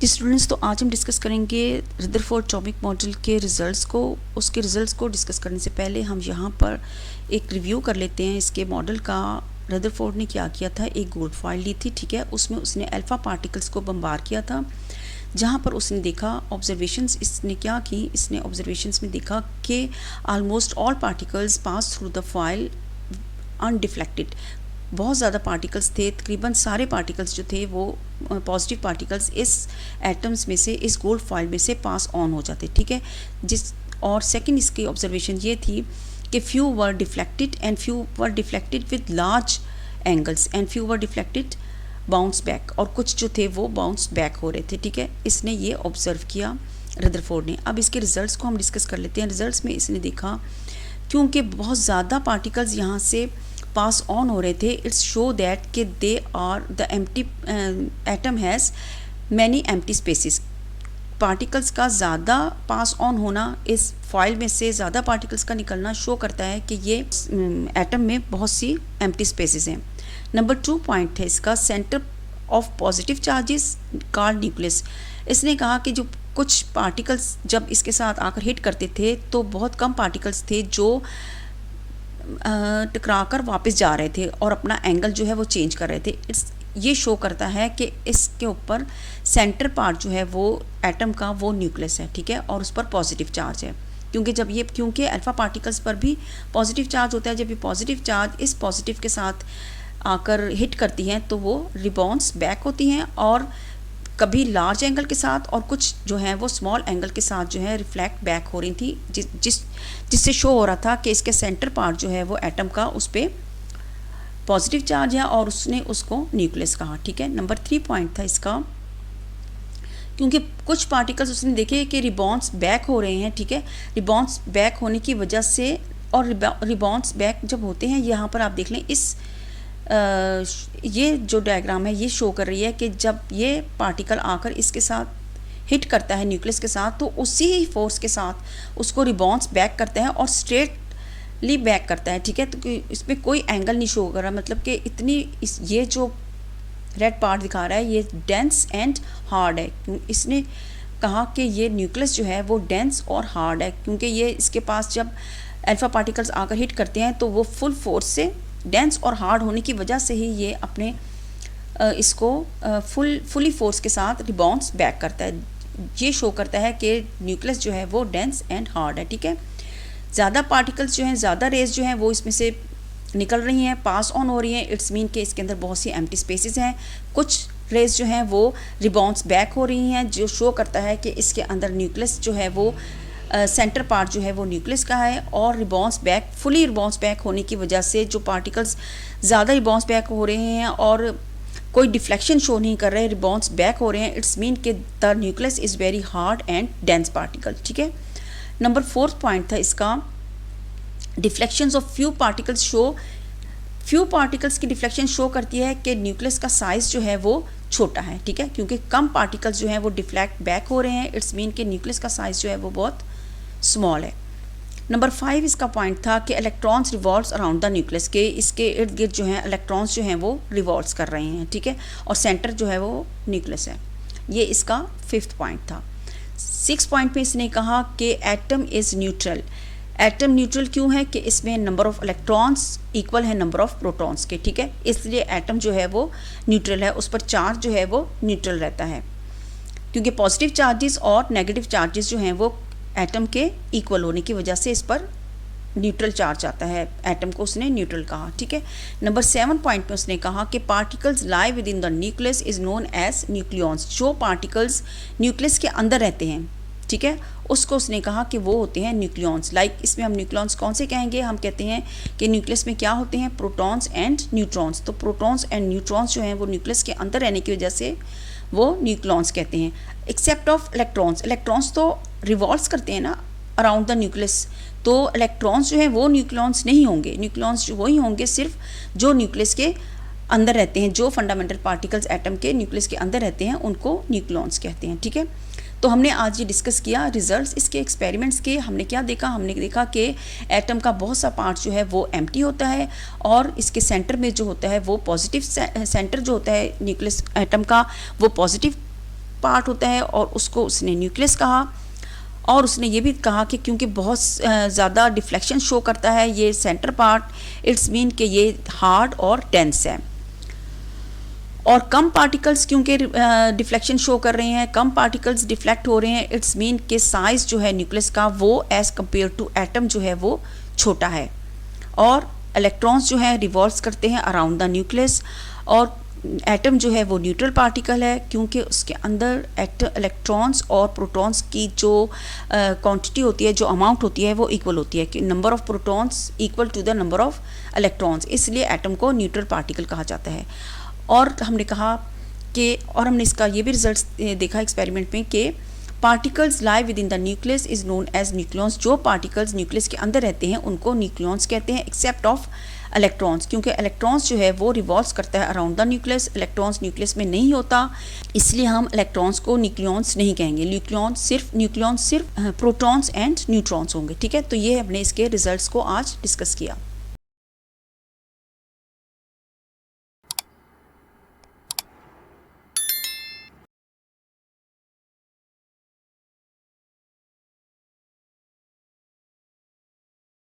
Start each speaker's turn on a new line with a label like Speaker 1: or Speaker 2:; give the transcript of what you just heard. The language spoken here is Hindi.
Speaker 1: स्टूडेंट्स, तो आज हम डिस्कस करेंगे रदरफोर्ड एटॉमिक मॉडल के रिजल्ट्स को। उसके रिजल्ट्स को डिस्कस करने से पहले हम यहाँ पर एक रिव्यू कर लेते हैं इसके मॉडल का। रदरफोर्ड ने क्या किया था, एक गोल्ड फॉइल ली थी, ठीक है। उसमें उसने अल्फ़ा पार्टिकल्स को बम्बार किया था, जहाँ पर उसने देखा ऑब्जर्वेशंस। इसने क्या की, इसने ऑब्जर्वेशंस में देखा कि almost all particles pass through the foil undeflected. बहुत ज़्यादा पार्टिकल्स थे, तकरीबन सारे पार्टिकल्स जो थे वो पॉजिटिव पार्टिकल्स इस एटम्स में से, इस गोल्ड फॉइल में से पास ऑन हो जाते, ठीक है। और सेकंड इसकी ऑब्जर्वेशन ये थी कि few were deflected and few were deflected with large angles and few were deflected bounce back, और कुछ जो थे वो बाउंस बैक हो रहे थे, ठीक है। इसने ये ऑब्जर्व किया रदरफोर्ड ने। अब इसके रिजल्ट्स को हम डिस्कस कर लेते हैं। रिजल्ट्स में इसने देखा क्योंकि बहुत ज़्यादा पार्टिकल्स यहाँ से पास ऑन हो रहे थे, इट्स शो दैट कि they are the empty atom has many empty spaces. Particles का ज़्यादा पास ऑन होना, इस फॉइल में से ज़्यादा पार्टिकल्स का निकलना शो करता है कि ये एटम में बहुत सी एम्प्टी स्पेसिस हैं। नंबर 2 पॉइंट है इसका, centre of positive charges called nucleus. इसने कहा कि जो कुछ पार्टिकल्स जब इसके साथ आकर हिट करते थे तो बहुत कम पार्टिकल्स थे जो टकरा कर वापस जा रहे थे और अपना एंगल जो है वो चेंज कर रहे थे। ये शो करता है कि इसके ऊपर सेंटर पार्ट जो है वो एटम का वो न्यूक्लियस है, ठीक है, और उस पर पॉजिटिव चार्ज है। क्योंकि अल्फ़ा पार्टिकल्स पर भी पॉजिटिव चार्ज होता है। जब ये पॉजिटिव चार्ज इस पॉजिटिव के साथ आकर हिट करती हैं तो वो रिबाउंस बैक होती हैं, और कभी लार्ज एंगल के साथ और कुछ जो है वो स्मॉल एंगल के साथ जो है रिफ्लेक्ट बैक हो रही थी, जिससे शो हो रहा था कि इसके सेंटर पार्ट जो है वो एटम का उस पर पॉजिटिव चार्ज है और उसने उसको न्यूक्लियस कहा, ठीक है। नंबर 3 पॉइंट था इसका, क्योंकि कुछ पार्टिकल्स उसने देखे कि रिबाउंस बैक हो रहे हैं, ठीक है। रिबाउंस बैक होने की वजह से, और रिबाउंस बैक जब होते हैं, यहाँ पर आप देख लें ये जो डायग्राम है ये शो कर रही है कि जब ये पार्टिकल आकर इसके साथ हिट करता है न्यूक्लियस के साथ, तो उसी ही फोर्स के साथ उसको रिबाउंस बैक करता है और स्ट्रेटली बैक करता है, ठीक है। तो इसमें कोई एंगल नहीं शो कर रहा, मतलब कि ये जो रेड पार्ट दिखा रहा है ये डेंस एंड हार्ड है। इसने कहा कि ये न्यूक्लियस जो है वो डेंस और हार्ड है, क्योंकि ये इसके पास जब अल्फ़ा पार्टिकल्स आकर हिट करते हैं तो वो फुल फोर्स से, डेंस और हार्ड होने की वजह से ही ये अपने इसको फुली फोर्स के साथ रिबाउंस बैक करता है। ये शो करता है कि न्यूक्लियस जो है वो डेंस एंड हार्ड है, ठीक है। ज़्यादा पार्टिकल्स जो हैं, ज़्यादा रेज जो हैं वो इसमें से निकल रही हैं, पास ऑन हो रही हैं। इट्स मीन कि इसके अंदर बहुत सी एम्प्टी स्पेसेस हैं। कुछ रेज जो हैं वो रिबाउंस बैक हो रही हैं, जो शो करता है कि इसके अंदर न्यूक्लियस जो है वो सेंटर पार्ट जो है वो न्यूक्लियस का है, और फुली रिबाउंस बैक होने की वजह से जो पार्टिकल्स ज़्यादा रिबाउंस बैक हो रहे हैं और कोई डिफ्लेक्शन शो नहीं कर रहे, रिबाउंस बैक हो रहे हैं, इट्स मीन कि the nucleus is very hard and dense particle, ठीक है। नंबर 4 पॉइंट था इसका, डिफ्लेक्शंस ऑफ फ्यू पार्टिकल्स की डिफ्लेक्शन शो करती है कि न्यूक्लियस का साइज़ जो है वो छोटा है, ठीक है, क्योंकि कम पार्टिकल्स जो हैं वो डिफ्लेक्ट बैक हो रहे हैं। इट्स मीन कि न्यूक्लियस का साइज़ जो है वो बहुत स्मॉल है। नंबर 5 इसका पॉइंट था कि electrons revolves around the nucleus, के इसके इर्द गिर्द जो हैं इलेक्ट्रॉन्स जो हैं वो रिवॉल्व्स कर रहे हैं, ठीक है, और सेंटर जो है वो न्यूक्लियस है। ये इसका 5th पॉइंट था। 6 पॉइंट में इसने कहा कि atom is neutral. Atom neutral क्यों है, कि इसमें नंबर ऑफ़ इलेक्ट्रॉन्स इक्वल है नंबर ऑफ़ प्रोटॉन्स के, ठीक है, इसलिए एटम जो है वो न्यूट्रल है, उस पर चार्ज जो है वो न्यूट्रल रहता है, क्योंकि पॉजिटिव चार्जेस और नेगेटिव चार्जेस जो हैं वो एटम के इक्वल होने की वजह से इस पर न्यूट्रल चार्ज आता है। एटम को उसने न्यूट्रल कहा, ठीक है। नंबर 7 पॉइंट में उसने कहा कि particles lie within the nucleus is known as nucleons. जो पार्टिकल्स न्यूक्लियस के अंदर रहते हैं, ठीक है, उसको उसने कहा कि वो होते हैं न्यूक्लियॉन्स। लाइक इसमें हम न्यूक्लियॉन्स कौन से कहेंगे, हम कहते हैं कि न्यूक्लियस में क्या होते हैं, प्रोटॉन्स एंड न्यूट्रॉन्स। तो प्रोटॉन्स एंड न्यूट्रॉन्स जो हैं वो न्यूक्लियस के अंदर रहने की वजह से वो न्यूक्लियॉन्स कहते हैं। एक्सेप्ट ऑफ इलेक्ट्रॉन्स, इलेक्ट्रॉन्स तो रिवॉल्व्स करते हैं ना अराउंड द न्यूक्लियस, तो इलेक्ट्रॉन्स जो हैं वो न्यूक्लियॉन्स नहीं होंगे। न्यूक्लियॉन्स जो वही होंगे सिर्फ जो न्यूक्लियस के अंदर रहते हैं, जो फंडामेंटल पार्टिकल्स एटम के न्यूक्लियस के अंदर रहते हैं उनको न्यूक्लियॉन्स कहते हैं, ठीक है। तो हमने आज ये डिस्कस किया रिजल्ट्स इसके एक्सपेरिमेंट्स के। हमने क्या देखा, हमने देखा कि एटम का बहुत सा पार्ट जो है वो एम्प्टी होता है, और इसके सेंटर में जो होता है वो पॉजिटिव सेंटर जो होता है न्यूक्लियस एटम का वो पॉजिटिव पार्ट होता है और उसको उसने न्यूक्लियस कहा। और उसने ये भी कहा कि क्योंकि बहुत ज़्यादा डिफ्लेक्शन शो करता है ये सेंटर पार्ट, इट्स मीन कि ये हार्ड और डेंस है। और कम पार्टिकल्स क्योंकि डिफ्लेक्शन शो कर रहे हैं, कम पार्टिकल्स डिफ्लेक्ट हो रहे हैं, इट्स मीन के साइज़ जो है न्यूक्लियस का वो एज़ कम्पेयर टू एटम जो है वो छोटा है। और इलेक्ट्रॉन्स जो है रिवॉल्व करते हैं अराउंड द न्यूक्लियस, और एटम जो है वो न्यूट्रल पार्टिकल है क्योंकि उसके अंदर इलेक्ट्रॉन्स और प्रोटॉन्स की जो क्वांटिटी होती है, जो अमाउंट होती है वो इक्वल होती है कि number of protons equal to the number of electrons, इसलिए एटम को न्यूट्रल पार्टिकल कहा जाता है। और हमने कहा कि और हमने इसका ये भी रिजल्ट्स देखा एक्सपेरिमेंट में कि particles lie within the nucleus is known as nucleons. जो पार्टिकल्स न्यूक्लियस के अंदर रहते हैं उनको न्यूक्लियॉन्स कहते हैं, एक्सेप्ट ऑफ इलेक्ट्रॉन्स, क्योंकि इलेक्ट्रॉन्स जो है वो रिवॉल्व करता है around the nucleus. Electrons nucleus में नहीं होता, इसलिए हम इलेक्ट्रॉन्स को न्यूक्लियॉन्स नहीं कहेंगे। न्यूक्लियॉन्स सिर्फ प्रोटॉन्स एंड न्यूट्रॉन्स होंगे। ठीक है, तो ये हमने इसके रिजल्ट्स को आज डिस्कस किया।